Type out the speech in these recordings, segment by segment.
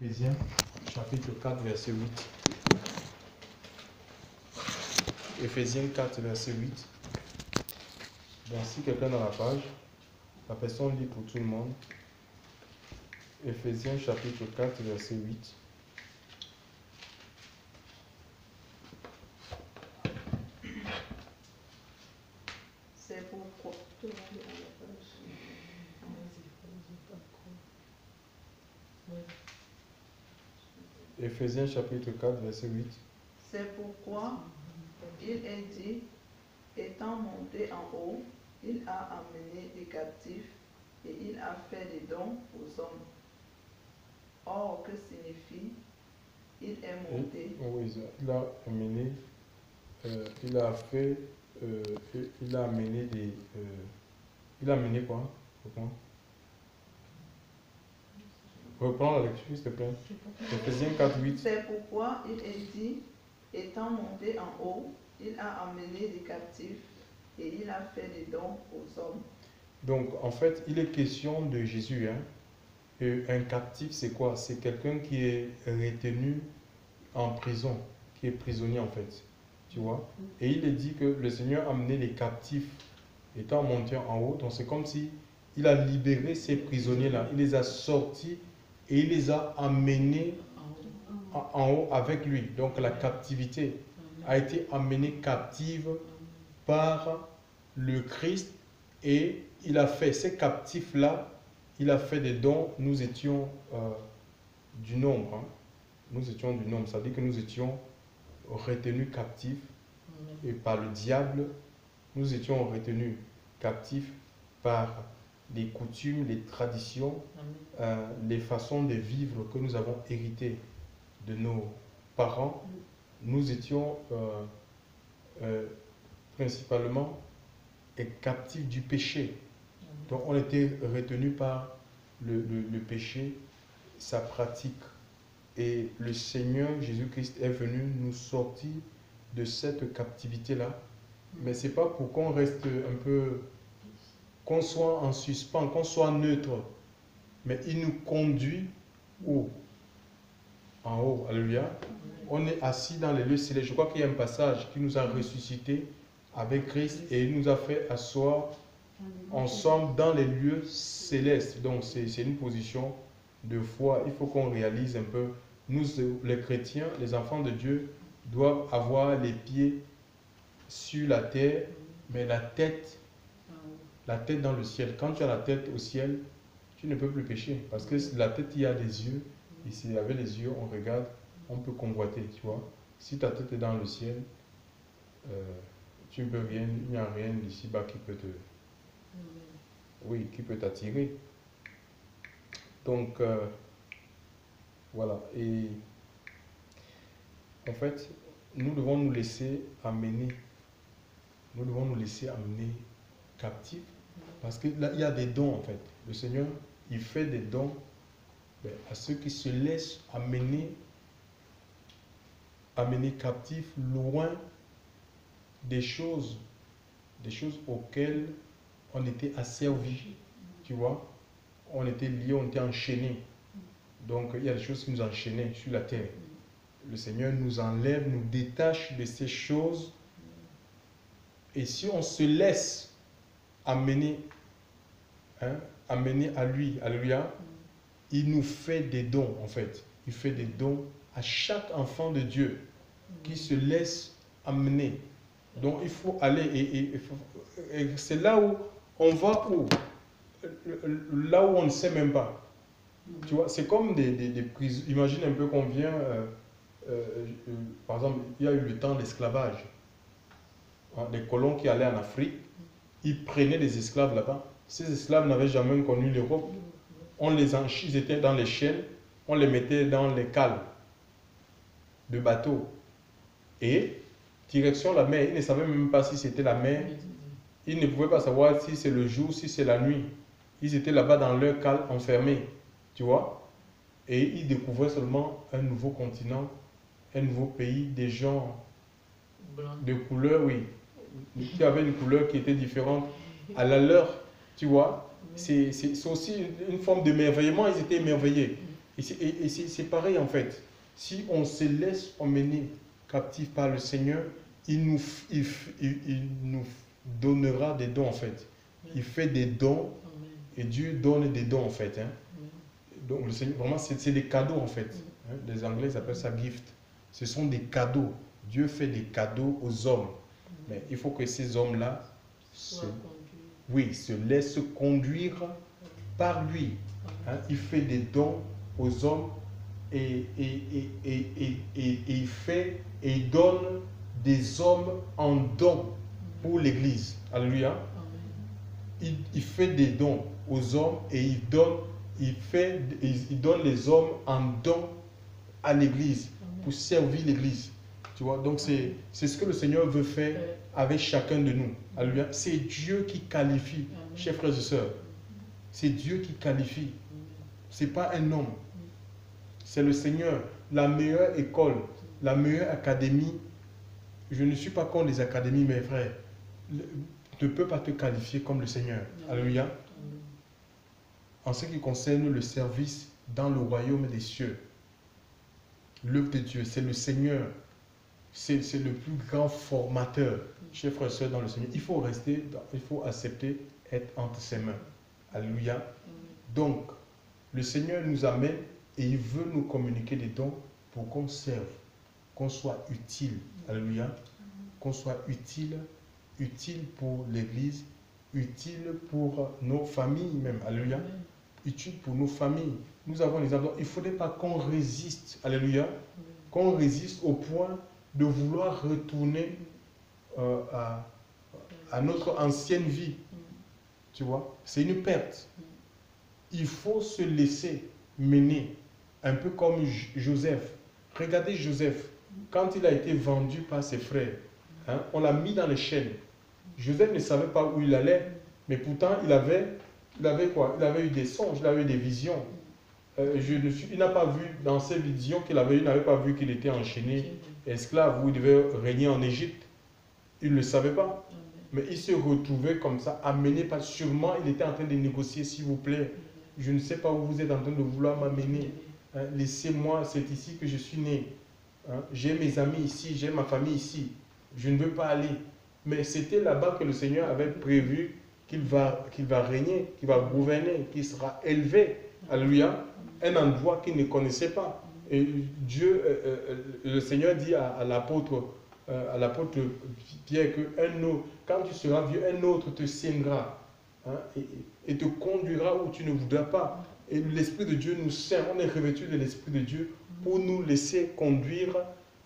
Éphésiens chapitre 4 verset 8. Éphésiens 4 verset 8. Donc si quelqu'un dans la page, la personne lit pour tout le monde. Éphésiens chapitre 4 verset 8. C'est pourquoi tout le monde est à la page. Éphésiens chapitre 4 verset 8. C'est pourquoi il est dit, étant monté en haut, il a amené des captifs et il a fait des dons aux hommes. Or, que signifie il est monté? Oui, il a amené, il a fait, il a amené des, il a amené quoi? Reprends la lecture, s'il te plaît. Éphésiens 4, 8. C'est pourquoi il est dit, étant monté en haut, il a amené des captifs et il a fait des dons aux hommes. Donc, en fait, il est question de Jésus. Hein. Et un captif, c'est quoi? C'est quelqu'un qui est retenu en prison, qui est prisonnier, en fait. Tu vois? Et il est dit que le Seigneur a amené les captifs étant monté en haut. Donc, c'est comme si il a libéré ces prisonniers-là. Il les a sortis et il les a amenés en haut avec lui. Donc, la captivité a été amenée captive par le Christ. Et il a fait ces captifs-là, il a fait des dons. Nous étions du nombre. Hein. Nous étions du nombre. Ça veut dire que nous étions retenus captifs. Et par le diable, nous étions retenus captifs par les coutumes, les traditions, les façons de vivre que nous avons héritées de nos parents. Nous étions principalement captifs du péché. Donc on était retenus par le péché, sa pratique. Et le Seigneur Jésus-Christ est venu nous sortir de cette captivité-là. Mais ce n'est pas pour qu'on reste un peu, qu'on soit en suspens, qu'on soit neutre. Mais il nous conduit où? En haut. Alléluia. On est assis dans les lieux célestes. Je crois qu'il y a un passage qui nous a ressuscités avec Christ et il nous a fait asseoir ensemble dans les lieux célestes. Donc c'est une position de foi. Il faut qu'on réalise un peu. Nous, les chrétiens, les enfants de Dieu, doivent avoir les pieds sur la terre, mais la tête dans le ciel. Quand tu as la tête au ciel, tu ne peux plus pécher. Parce que la tête, il y a des yeux. Et si avec les yeux, on regarde, on peut convoiter, tu vois. Si ta tête est dans le ciel, tu ne peux rien, il n'y a rien d'ici-bas qui peut te... Oui, qui peut t'attirer. Donc, voilà. Et en fait, nous devons nous laisser amener. Nous devons nous laisser amener captifs. Parce que là, il y a des dons, en fait. Le Seigneur, il fait des dons à ceux qui se laissent amener captifs loin des choses auxquelles on était asservis, tu vois. On était liés, on était enchaînés. Donc, il y a des choses qui nous enchaînaient sur la terre. Le Seigneur nous enlève, nous détache de ces choses. Et si on se laisse amener à lui, alléluia, il nous fait des dons, en fait. Il fait des dons à chaque enfant de Dieu qui se laisse amener. Donc, il faut aller et c'est là où on va où? Là où on ne sait même pas. Tu vois, c'est comme des prises. Imagine un peu qu'on vient, par exemple, il y a eu le temps d'esclavage. Hein, les colons qui allaient en Afrique, ils prenaient des esclaves là-bas. Ces esclaves n'avaient jamais connu l'Europe. Ils étaient dans les chaînes, on les mettait dans les cales de bateaux. Et direction la mer, ils ne savaient même pas si c'était la mer. Ils ne pouvaient pas savoir si c'est le jour, si c'est la nuit. Ils étaient là-bas dans leur cale enfermés, tu vois. Et ils découvraient seulement un nouveau continent, un nouveau pays, des gens de couleur, oui, qui avaient une couleur qui était différente à la leur, tu vois. C'est aussi une forme d'émerveillement, ils étaient émerveillés. Et c'est pareil en fait. Si on se laisse emmener captif par le Seigneur, il nous donnera des dons en fait. Il fait des dons et Dieu donne des dons en fait. Hein. Donc le Seigneur, vraiment, c'est des cadeaux en fait. Hein. Les Anglais ils appellent ça gift. Ce sont des cadeaux. Dieu fait des cadeaux aux hommes. Mais il faut que ces hommes-là se laissent conduire par lui. Hein. Il fait des dons aux hommes et il donne des hommes en don pour l'Église. Alléluia. Il fait des dons aux hommes et il donne les hommes en don à l'Église pour servir l'Église. Tu vois, donc c'est ce que le Seigneur veut faire avec chacun de nous. Alléluia. C'est Dieu qui qualifie, chers frères et sœurs. C'est Dieu qui qualifie. Ce n'est pas un homme. C'est le Seigneur. La meilleure école, la meilleure académie. Je ne suis pas contre les académies, mes frères. Ne peut pas te qualifier comme le Seigneur. Alléluia. En ce qui concerne le service dans le royaume des cieux, l'œuvre de Dieu, c'est le Seigneur. C'est le plus grand formateur, chers frères et sœurs, dans le Seigneur. Il faut accepter être entre ses mains. Alléluia. Donc, le Seigneur nous amène et il veut nous communiquer des dons pour qu'on serve, qu'on soit utile. Alléluia. Qu'on soit utile pour l'Église, utile pour nos familles même. Alléluia. Utile pour nos familles. Nous avons les exemples. Il ne faudrait pas qu'on résiste. Alléluia. Qu'on résiste au point de vouloir retourner à notre ancienne vie. Tu vois, c'est une perte. Il faut se laisser mener, un peu comme Joseph. Regardez Joseph, quand il a été vendu par ses frères, hein, on l'a mis dans les chaînes. Joseph ne savait pas où il allait, mais pourtant il avait quoi? Il avait eu des songes, il avait eu des visions. Il n'a pas vu dans ses visions il n'avait pas vu qu'il était enchaîné, esclave, où il devait régner en Égypte. Il ne le savait pas. Mais il se retrouvait comme ça, amené par... Sûrement, il était en train de négocier, s'il vous plaît. Je ne sais pas où vous êtes en train de vouloir m'amener. Hein, laissez-moi, c'est ici que je suis né. Hein, j'ai mes amis ici, j'ai ma famille ici. Je ne veux pas aller. Mais c'était là-bas que le Seigneur avait prévu qu'il va régner, qu'il va gouverner, qu'il sera élevé. Alléluia. Un endroit qu'il ne connaissait pas. Et Dieu, le Seigneur dit à l'apôtre Pierre que quand tu seras vieux, un autre te saignera, hein, et te conduira où tu ne voudras pas. Et l'Esprit de Dieu nous sert. On est revêtu de l'Esprit de Dieu pour nous laisser conduire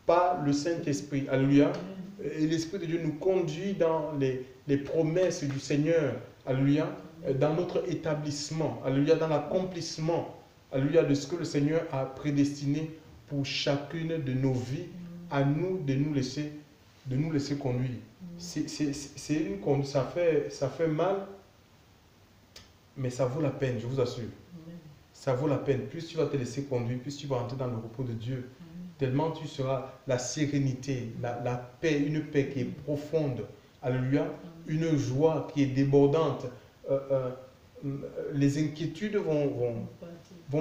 par le Saint-Esprit. Alléluia. Et l'Esprit de Dieu nous conduit dans les promesses du Seigneur. Alléluia. Dans notre établissement. Alléluia. Dans l'accomplissement. Alléluia. De ce que le Seigneur a prédestiné pour chacune de nos vies. À nous de nous laisser conduire. C'est une conduite, ça fait mal, mais ça vaut la peine, je vous assure. Ça vaut la peine. Plus tu vas te laisser conduire, plus tu vas entrer dans le repos de Dieu. Tellement tu seras la sérénité, la paix, une paix qui est profonde. Alléluia. Une joie qui est débordante. Les inquiétudes vont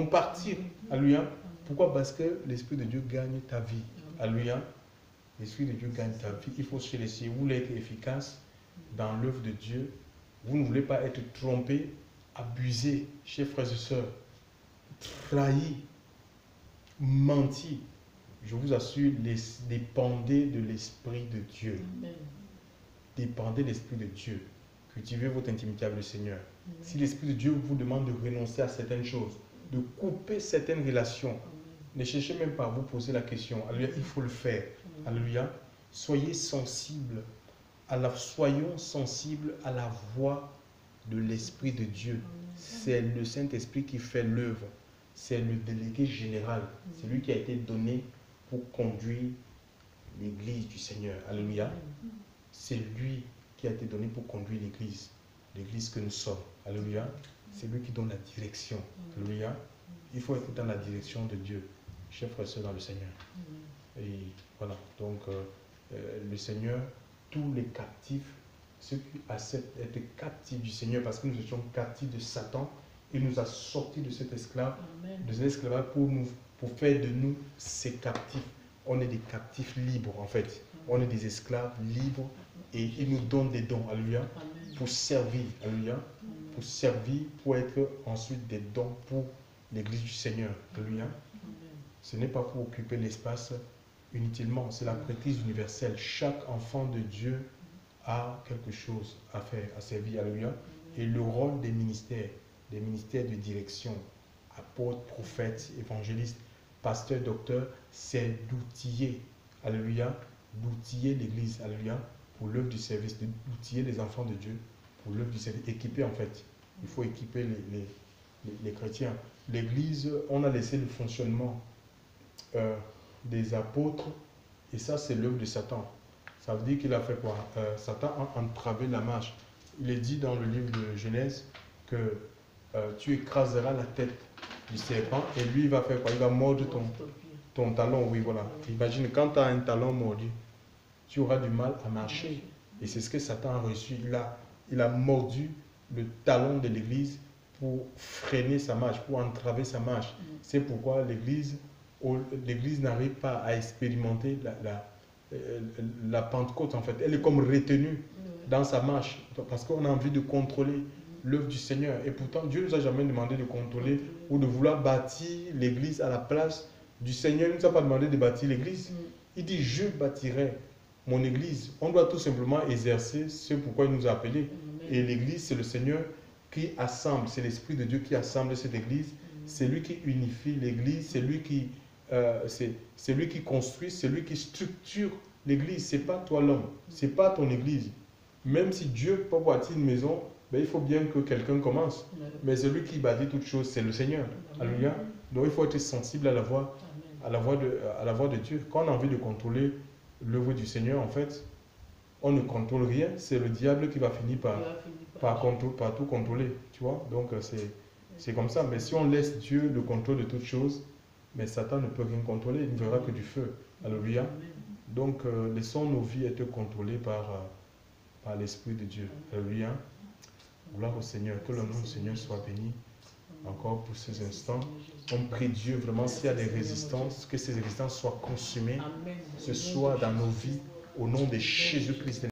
partir. Alléluia. Pourquoi? Parce que l'Esprit de Dieu gagne ta vie. Alléluia. L'Esprit de Dieu gagne ta vie. Il faut se laisser. Vous voulez être efficace dans l'œuvre de Dieu. Vous ne voulez pas être trompé, abusé, chers frères et sœurs, trahi, menti. Je vous assure, dépendez de l'Esprit de Dieu. Amen. Dépendez de l'Esprit de Dieu. Cultivez votre intimité avec le Seigneur. Amen. Si l'Esprit de Dieu vous demande de renoncer à certaines choses, de couper certaines relations, amen, ne cherchez même pas à vous poser la question. Alléluia, il faut le faire. Alléluia. Soyons sensibles à la voix de l'Esprit de Dieu. C'est le Saint-Esprit qui fait l'œuvre. C'est le délégué général. C'est lui qui a été donné pour conduire l'Église du Seigneur. Alléluia. C'est lui qui a été donné pour conduire l'Église. L'Église que nous sommes. Alléluia. C'est lui qui donne la direction. Alléluia. Il faut être dans la direction de Dieu. Chers frères et sœurs dans le Seigneur. Et voilà. Donc, le Seigneur, tous les captifs, ceux qui acceptent d'être captifs du Seigneur, parce que nous étions captifs de Satan, Il nous a sortis de cet esclave, Amen. de cet esclavage pour faire de nous ses captifs. On est des captifs libres en fait. On est des esclaves libres et il nous donne des dons, alléluia, Amen. pour servir, alléluia, pour servir, pour être ensuite des dons pour l'église du Seigneur, alléluia. Ce n'est pas pour occuper l'espace inutilement, c'est la prêtrise universelle. Chaque enfant de Dieu a quelque chose à faire, à servir, alléluia. Et le rôle des ministères de direction, apôtres, prophètes, évangélistes, pasteurs, docteurs, c'est d'outiller, alléluia, d'outiller l'église, alléluia, pour l'œuvre du service, d'outiller les enfants de Dieu pour l'œuvre du service, équiper en fait. Il faut équiper les chrétiens. L'église, on a laissé le fonctionnement des apôtres, et ça c'est l'œuvre de Satan. Ça veut dire qu'il a fait quoi? Satan a entravé la marche. Il est dit dans le livre de Genèse que tu écraseras la tête du serpent et lui il va faire quoi? Il va mordre ton talon, oui voilà. Imagine quand tu as un talon mordu, tu auras du mal à marcher. Et c'est ce que Satan a reçu. Il a mordu le talon de l'église pour freiner sa marche, pour entraver sa marche. C'est pourquoi l'église n'arrive pas à expérimenter la Pentecôte en fait. Elle est comme retenue dans sa marche parce qu'on a envie de contrôler l'œuvre du Seigneur. Et pourtant, Dieu ne nous a jamais demandé de contrôler ou de vouloir bâtir l'église à la place du Seigneur. Il ne nous a pas demandé de bâtir l'église. Il dit, je bâtirai mon église. On doit tout simplement exercer ce pourquoi il nous a appelés. Et l'église, c'est le Seigneur qui assemble. C'est l'Esprit de Dieu qui assemble cette église. C'est lui qui unifie l'église. C'est lui qui construit, c'est lui qui structure l'église. C'est pas toi l'homme. C'est pas ton église. Même si Dieu peut bâtir une maison, ben, il faut bien que quelqu'un commence. Mais celui qui bâtit toute chose, c'est le Seigneur. Alléluia. Donc il faut être sensible à la voix de Dieu. Quand on a envie de contrôler l'œuvre du Seigneur, en fait, on ne contrôle rien. C'est le diable qui va finir par tout contrôler. Tu vois? Donc c'est comme ça. Mais si on laisse Dieu le contrôle de toutes choses, mais Satan ne peut rien contrôler. Il ne verra que du feu. Alléluia. Donc laissons nos vies être contrôlées par l'Esprit de Dieu. Alléluia. Gloire au Seigneur. Que le nom du Seigneur soit béni encore pour ces instants. On prie Dieu vraiment s'il y a des résistances, que ces résistances soient consumées ce soir dans nos vies au nom de Jésus-Christ.